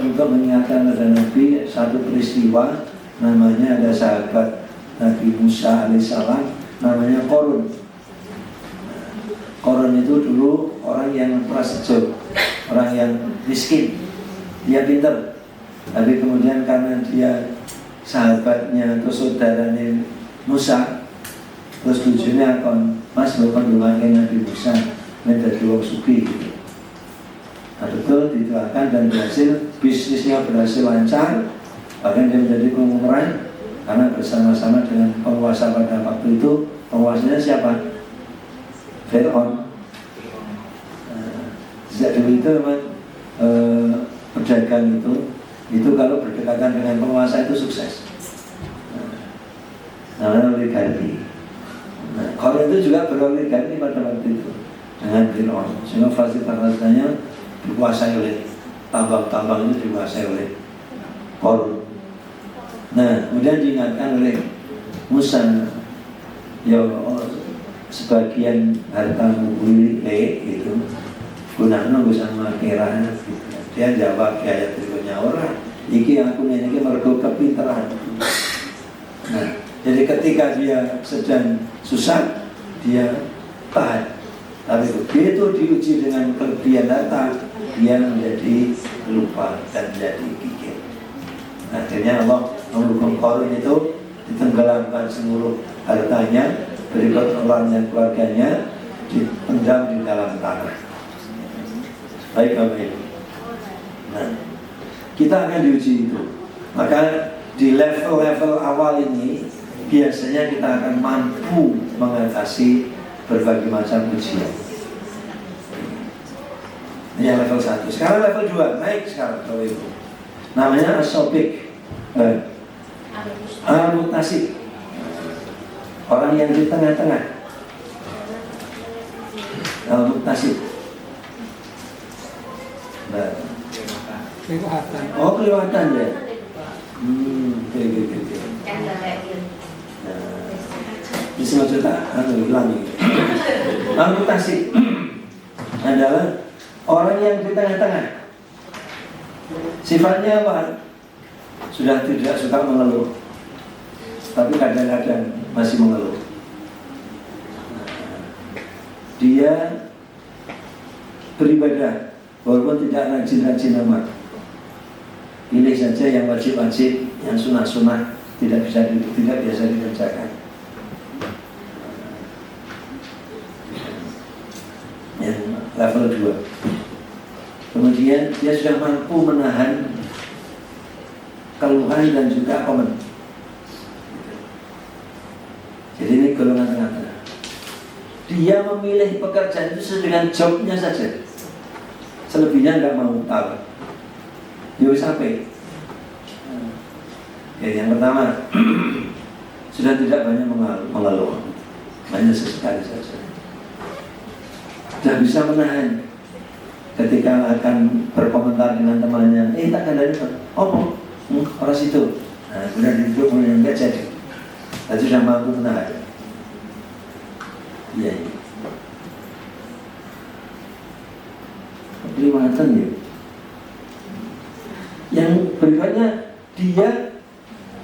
untuk mengingatkan kepada Nabi satu peristiwa. Namanya ada sahabat Nabi Musa alaihissalam, namanya Korun. Korun itu dulu orang yang prasejo, orang yang miskin. Dia pintar, tapi kemudian karena dia sahabatnya atau saudaranya Musa, terus tujuannya kon mas bapak doakan Nabi Musa menjadi wong sugih gitu. Nah betul dituakan dan berhasil, bisnisnya berhasil lancar, bahkan dia menjadi konglomerat karena bersama-sama dengan penguasa pada waktu itu. Penguasanya siapa? Fir'aun. Sejak dulu itu memang pedagang itu kalau berdekatan dengan penguasa itu sukses. Namanya oligarki. Nah, Korun itu juga beroligarki pada waktu itu dengan Fir'aun. Sehingga fasilitas-fasilitasnya dikuasai oleh tambang-tambang itu dikuasai oleh Korun. Nah, kemudian diingatkan oleh Musa, ya sebagian hartamu kulit itu gunanya bisa mengakhirnya. Dia jawab di ayat berikutnya, orang iki aku ini mergo kepintaran. Nah, jadi ketika dia sedang susah, dia tahan. Tapi begitu diuji dengan kelebihan harta, dia menjadi lupa dan menjadi gigil. Akhirnya Allah menghukum Korun itu ditenggelamkan seluruh hartanya, berikut orang dan keluarganya dipendam di dalam tanah. Baik Bapak Ibu. Nah, kita akan diuji itu. Maka di level-level awal ini biasanya kita akan mampu mengatasi berbagai macam ujian. Ini yang level 1. Sekarang level 2, naik sekarang Bapak Ibu. Namanya asobik, al-mutasib. Orang yang di tengah-tengah. Al-mutasib. Nah. Oh kelewatan ya. Oke. Nah, ini maksudnya ulangi. Al-mutasib adalah orang yang di tengah-tengah. Sifatnya apa? Sudah tidak suka mengeluh, tapi kadang-kadang masih mengeluh. Dia beribadah walaupun tidak rajin-rajin amat. Pilih saja yang wajib-wajib, yang sunah-sunah tidak biasa dikerjakan. Yang level 2. Kemudian dia sudah mampu menahan keluhan dan juga komen. Jadi ini golongan tengah-tengah. Dia memilih pekerjaan itu sesuai dengan jobnya saja. Selebihnya nggak mau tahu. Dia sampai. Yang pertama sudah tidak banyak mengeluh, hanya sesekali saja. Sudah bisa menahan ketika akan berkomentar dengan temannya, tak ada itu, orang situ. Nah, kemudian duduk mulai enggak jadi. Tapi sudah mampu menahan. Iya. keliwatan ya. Yang berikutnya, dia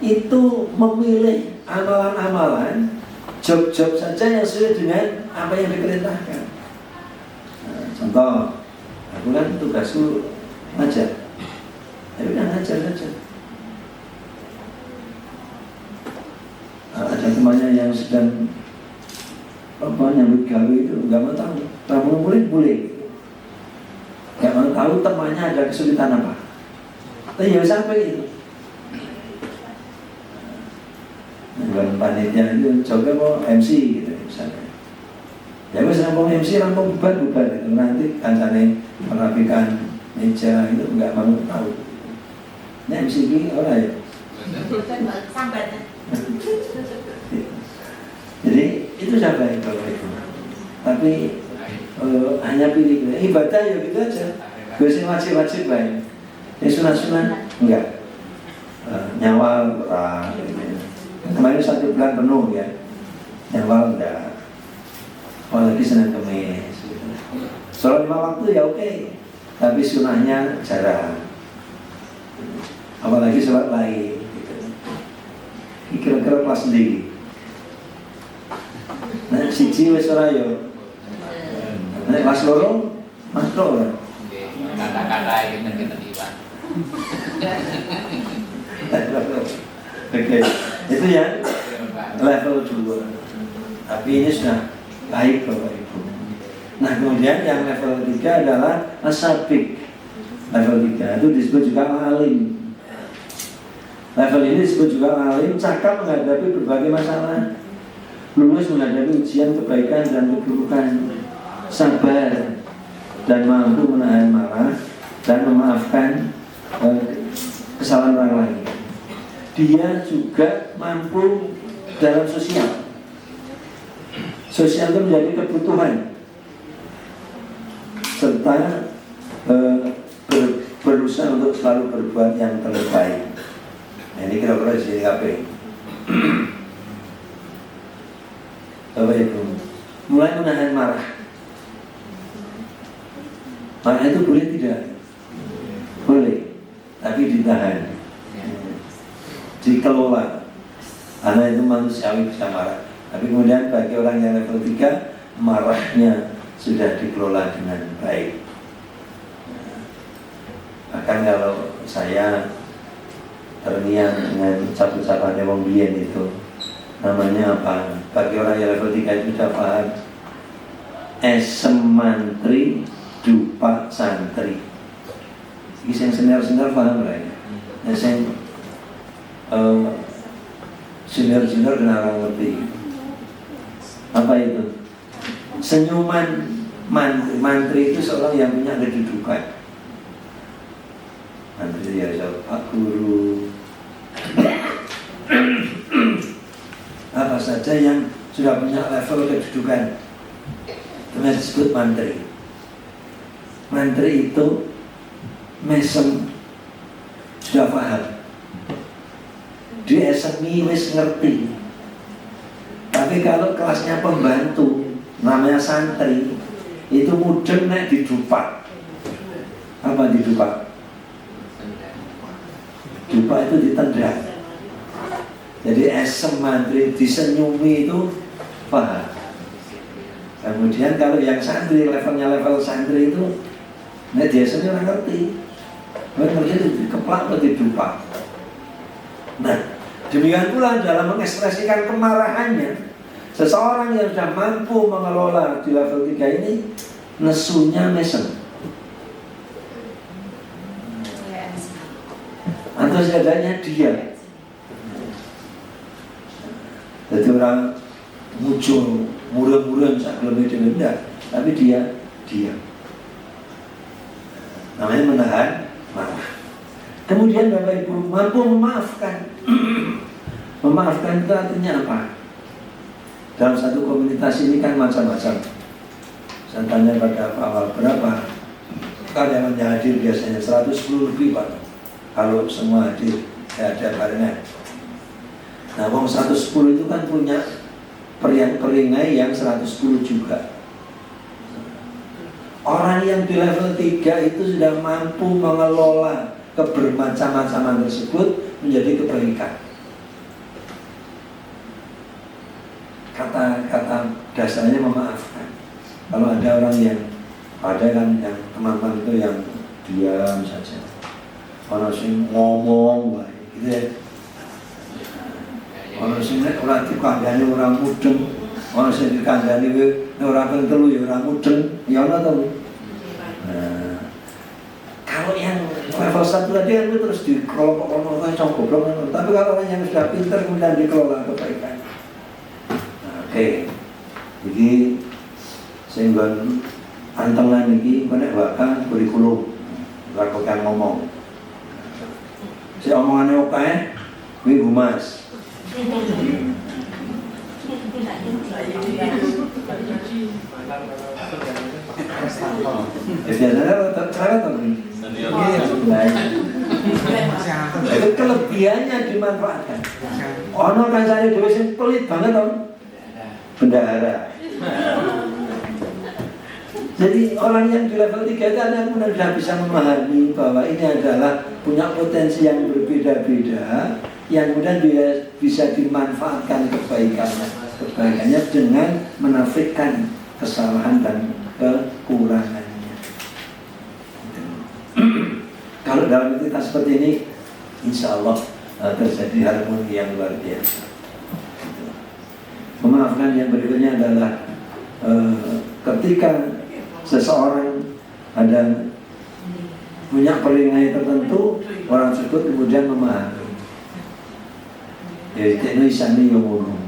itu memilih amalan-amalan, job-job saja yang sesuai dengan apa yang diperintahkan. Nah, contoh, aku kan tugasku ngajar, ya udah ngajar saja. Ada temannya yang sedang nyambut gawe itu nggak mau tahu, kamu boleh, nggak mau tahu temannya ada kesulitan apa. Tapi ya sampai itu. Bukan panitia itu coba mau MC gitu misalnya. Ya wes rampung MC rampung bubar itu nanti kancane merapikan meja itu nggak mau tahu. Ini MC ini orang ya. Jadi itu sampai kalau itu. Tapi hanya pilih ibadah ya gitu aja. Biasanya wajib baik. Sunat-sunat enggak. Nyawal gitu. Kemarin 1 bulan penuh ya. Nyawal enggak. Apalagi Senin Kamis gitu. Sholat 5 waktu ya oke. Tapi sunahnya jarang. Apalagi sholat lain gitu. Kira-kira kelas sendiri. Nah, siji wis ora yo. Nek kelas loro, masuk ora. Kata-kata kita iwan. Oke, itu ya level 2. Tapi ini sudah baik Bapak Ibu. Nah kemudian yang level 3 adalah asabik. Level 3 itu disebut juga alim. Level ini disebut juga alim, cakap menghadapi berbagai masalah, lulus menghadapi ujian kebaikan dan keburukan, sabar dan mampu menahan marah dan memaafkan kesalahan orang lain. Dia juga mampu dalam sosial. Sosial itu menjadi kebutuhan serta berusaha untuk selalu berbuat yang terbaik. Nah, ini kira-kira di sini kabeh. Bapak Ibu, mulai menahan marah. Marah itu boleh tidak? Boleh, tapi ditahan, dikelola. Karena itu manusiawi bisa marah. Tapi kemudian bagi orang yang level 3, marahnya sudah dikelola dengan baik. Bahkan kalau saya terniang dengan ucapan-ucapannya wong biyen itu, namanya apa? Bagi orang yang level 3 itu sudah paham. Esem mantri, dupa santri. Ini yang senior-senior paham lah ya. Yang senior-senior kena orang ngerti. Apa itu? Senyuman mantri itu seorang yang punya kedudukan. Mantri ya Pak Guru. Apa saja yang sudah punya level kedudukan itu disebut mantri. Mantri itu mesem sudah paham. Dia SMI wis ngerti. Tapi kalau kelasnya pembantu, namanya santri, itu mudeng nek didupak. Apa didupak? Dupak itu ditendang. Jadi esem mantri disenyumi itu paham. Kemudian kalau yang santri, levelnya level santri itu, nek dia sendiri orang ngerti. Ngerti itu dikeplak atau didupak. Nah, demikian pula dalam mengekspresikan kemarahannya, seseorang yang sudah mampu mengelola di level 3 ini, nesunya mesem. Atau seadanya dia. Jadi orang muncul murah-murah sakit lebih rendah, tapi dia diam. Namanya menahan marah. Kemudian Bapak Ibu mampu memaafkan. Memaafkan itu artinya apa? Dalam satu komunitas ini kan macam-macam. Saya tanya pada awal berapa karyawan yang hadir biasanya 110 lebih Pak. Kalau semua hadir, saya ada barengan. Nah, wong 110 itu kan punya peringai yang 110 juga. Orang yang di level 3 itu sudah mampu mengelola kebermacam-macaman tersebut menjadi kebaikan. Kata dasarnya memaafkan. Kalau ada orang yang yang teman-teman itu yang diam saja, orang sing ngomong baik, gitu ya. Orang sing ora dikandani orang mudeng, orang sing dikandani orang pentelu ya orang mudeng, ya ana to. Nah, kalau yang level 1 tadi kan terus dikelompok-kelompok goblok. Tapi kalau orang yang sudah pintar kemudian dikelola kebaikan. Oke, jadi sehingga antengan ini pada bahkan kurikulum lakukan ngomong. Si omongannya oke, ini humas. Biasanya terserah tuh. Itu kelebihannya dimanfaatkan. Ono kan saya dulu sing pelit banget dong. Bendahara. Jadi orang yang di level 3 itu sudah bisa memahami bahwa ini adalah punya potensi yang berbeda-beda, yang kemudian dia bisa dimanfaatkan kebaikannya dengan menafikan kesalahan dan kekurangannya. Kalau dalam entitas seperti ini, insya Allah terjadi harmoni yang luar biasa. Memaafkan yang berikutnya adalah ketika seseorang ada punya peringatan tertentu, orang tersebut kemudian memahami. Ya, itu isani yang ngomong.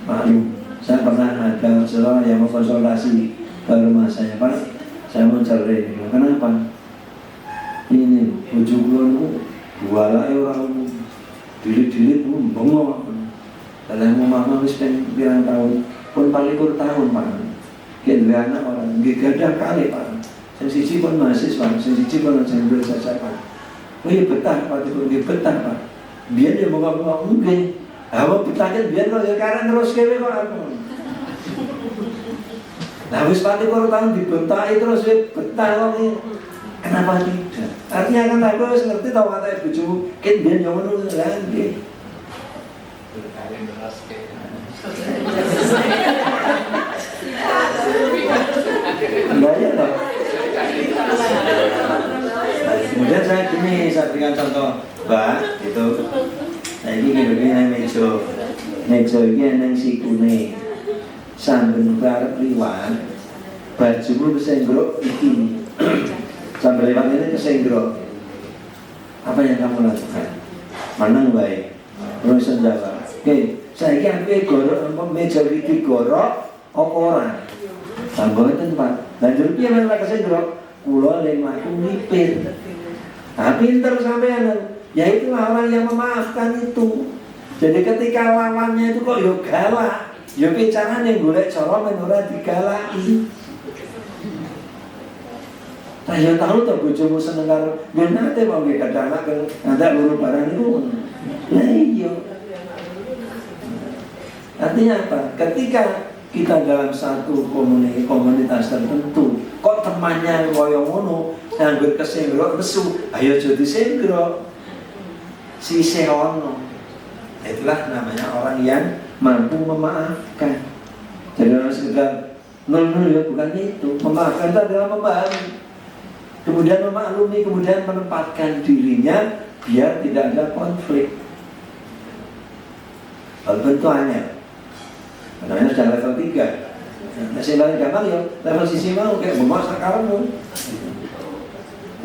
Maklum, saya pernah ada seseorang yang mengkonsultasi ke rumah saya, Pak, saya mau cerai. Kenapa? Ini bojo kula niku bualake orang dilit-dilit bengok. Dalam memahami wis pirang tahun, pun 24 tahun Pak. Ki duwe anak orang nggih gadah kali Pak. Sing siji pun mahasiswa, sing siji pun jendel saja Pak. Oh iya betah Pak, nggih betah Pak. Biyen ya bengok-bengok nggih. Hawa betah kan biyen kok ya karek terus kewe kok aku. Nah wis 24 tahun dibentaki terus betah kok iki. Kenapa tidak? Artinya kan aku wis ngerti tau kata bojomu, ket biyen yo ngono lha nggih. Enggak ya toh. Kemudian saya berikan contoh, Mbak, itu. Nah ini begini meja ini yang sikune, sambil bareng liwat, bajumu kesenggro iki, sambil lewat ini kesenggro. Apa yang kamu lakukan? Menang baik, terus jawab. Oke, saya ini gorok, meja iki gorok, apa orang? Tambah itu Pak. Lanjut dia malah kesenggro, kula lemaku nipir. Nah, pinter sampean. Ya itulah orang yang memaafkan itu. Jadi ketika lawannya itu kok yo galak, yo bicarane golek cara men ora digalaki. Nah, ya tahu toh bojomu seneng karo yen nate mau nggih kadang anak ngantek loro barang niku. Lah iya. Artinya apa? Ketika kita dalam satu komunitas tertentu, kok temannya koyo ngono, nganggur kesenggro nesu, ayo jadi senggro. Sisi ono. Itulah namanya orang yang mampu memaafkan. Jadi orang sekedar nol ya bukan itu. Memaafkan itu adalah memahami, kemudian memaklumi, kemudian menempatkan dirinya biar tidak ada konflik. Bentuknya namanya sudah level 3. Masih paling gampang ya level sisi mau kayak memaksa kamu.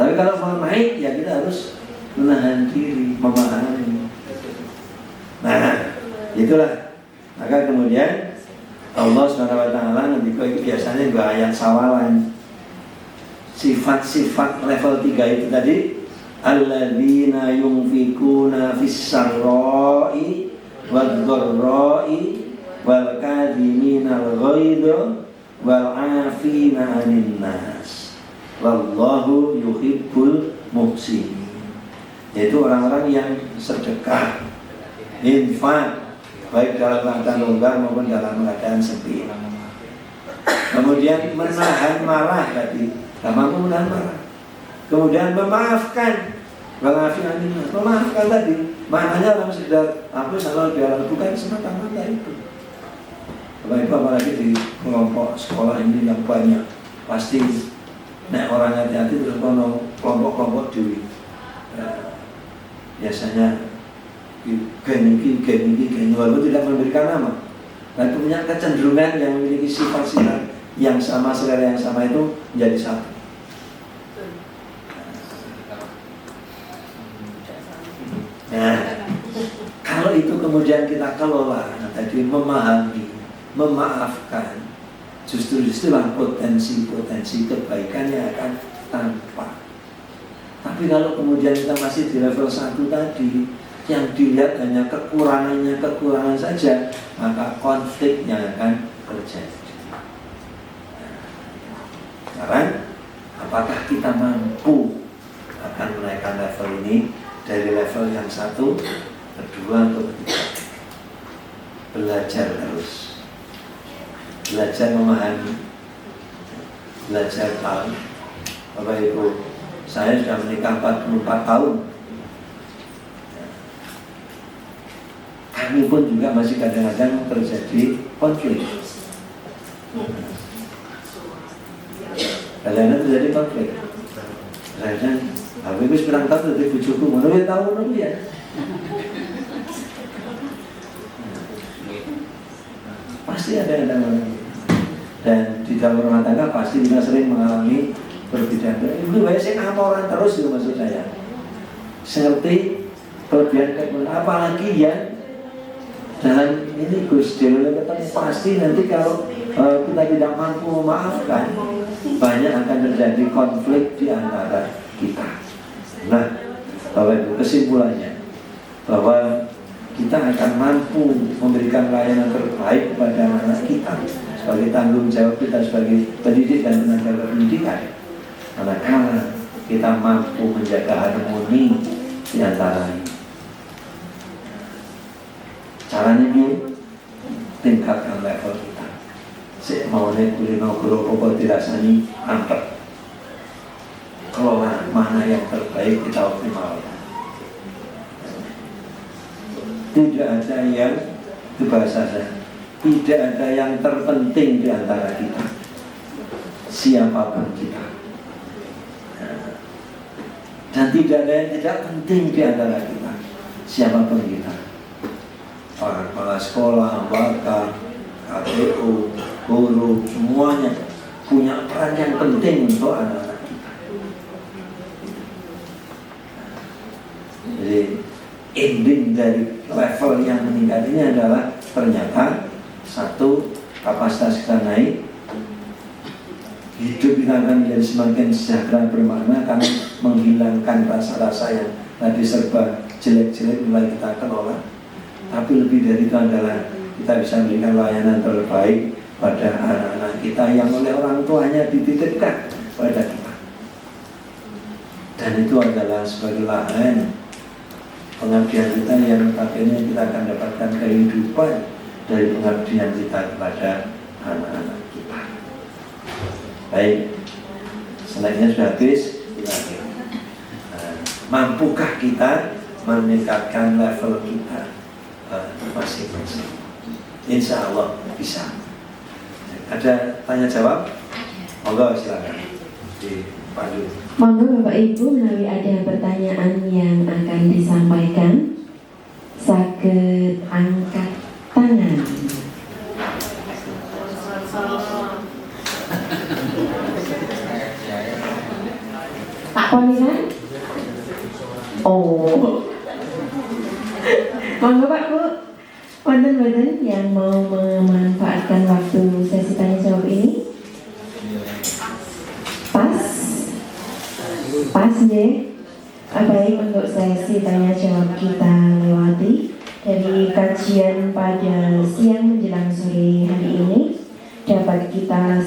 Tapi kalau mau naik ya kita harus menahan diri, memahami. Nah, itulah. Maka kemudian Allah SWT nanti biasanya juga ayat sawalan. Sifat-sifat level 3 itu tadi, alladzina yunfikuna fis-sarra'i wad-dharra'i wal kadhiminal ghaidha wal 'afina 'anil nas. Wallahu yuhibbul muhsinin. Yaitu orang-orang yang sedekah, infak, baik dalam keadaan longgar maupun dalam keadaan sepi. Kemudian menahan marah tadi, tak mampu menahan marah. Kemudian memaafkan, memaafkan tadi, maknanya orang sekedar apa kalau dia lakukan semata-mata itu. Bapak Ibu apalagi di kelompok sekolah ini yang banyak, pasti nek orang hati-hati terus kono kelompok-kelompok dewi. Biasanya geng walaupun tidak memberikan nama, tapi punya kecenderungan yang memiliki sifat-sifat yang sama, selera yang sama itu menjadi satu. Nah, kalau itu kemudian kita kelola, tadi memahami, memaafkan, justru disitulah potensi kebaikan yang akan tampak. Tapi kalau kemudian kita masih di level 1 tadi, yang dilihat hanya kekurangan saja, maka konflik yang akan terjadi. Sekarang, apakah kita mampu akan menaikkan level ini dari level yang 1, kedua atau ketiga? Belajar terus, belajar memahami, belajar tahu. Bapak Ibu, saya sudah menikah 44 tahun. Kami pun juga masih kadang-kadang terjadi konflik. Kadang-kadang terjadi konflik. Kadang-kadang, aku itu sekarang tahu dari bujuku, menurut tahu ya. Pasti ada yang dan di dalam rumah tangga pasti kita sering mengalami perbedaan. Itu banyak sih ngaporan terus itu maksud saya. Seperti kelebihan kekurangan, apalagi yang dalam ini Gus Dewi ketemu pasti nanti kalau kita tidak mampu memaafkan, banyak akan terjadi konflik di antara kita. Nah, Bapak Ibu, kesimpulannya bahwa kita akan mampu memberikan layanan terbaik kepada anak kita sebagai tanggung jawab kita sebagai pendidik dan tenaga pendidikan. Manakala kita mampu menjaga harmoni di antara ini. Caranya ini tingkatkan level kita. Sik mau nek kulino guru pokok dirasani ampet. Kelola mana yang terbaik kita optimalkan. Tidak ada yang itu bahasa saya. Tidak ada yang terpenting di antara kita. Siapapun kita. Dan tidak ada yang tidak penting di antara kita. Siapapun kita. Para kepala sekolah, bakal, KPU, guru, semuanya punya peran yang penting untuk anak-anak kita. Jadi ending dari level yang meningkat ini adalah ternyata satu, kapasitas kita naik, hidup kita akan menjadi semakin sejahtera bermakna karena menghilangkan rasa-rasa yang tadi serba jelek-jelek mulai kita kelola. Tapi lebih dari itu adalah kita bisa memberikan layanan terbaik pada anak-anak kita yang oleh orang tuanya dititipkan pada kita. Dan itu adalah sebagai lahan pengabdian kita yang notabene kita akan dapatkan kehidupan dari pengabdian kita kepada anak-anak kita. Baik, selainnya sudah habis, mampukah kita meningkatkan level kita masing-masing? Insya Allah bisa. Ada tanya jawab? Monggo silakan. Di Pandu. Monggo Bapak Ibu, menawi ada pertanyaan yang akan disampaikan, saged angkat tangan. Pak Ponisan? Oh. Monggo Pak Bu, wonten yang mau memanfaatkan waktu sesi tanya jawab ini? Pas ya. Baik, untuk sesi tanya jawab kita lewati dari kajian pada siang menjelang sore hari ini dapat kita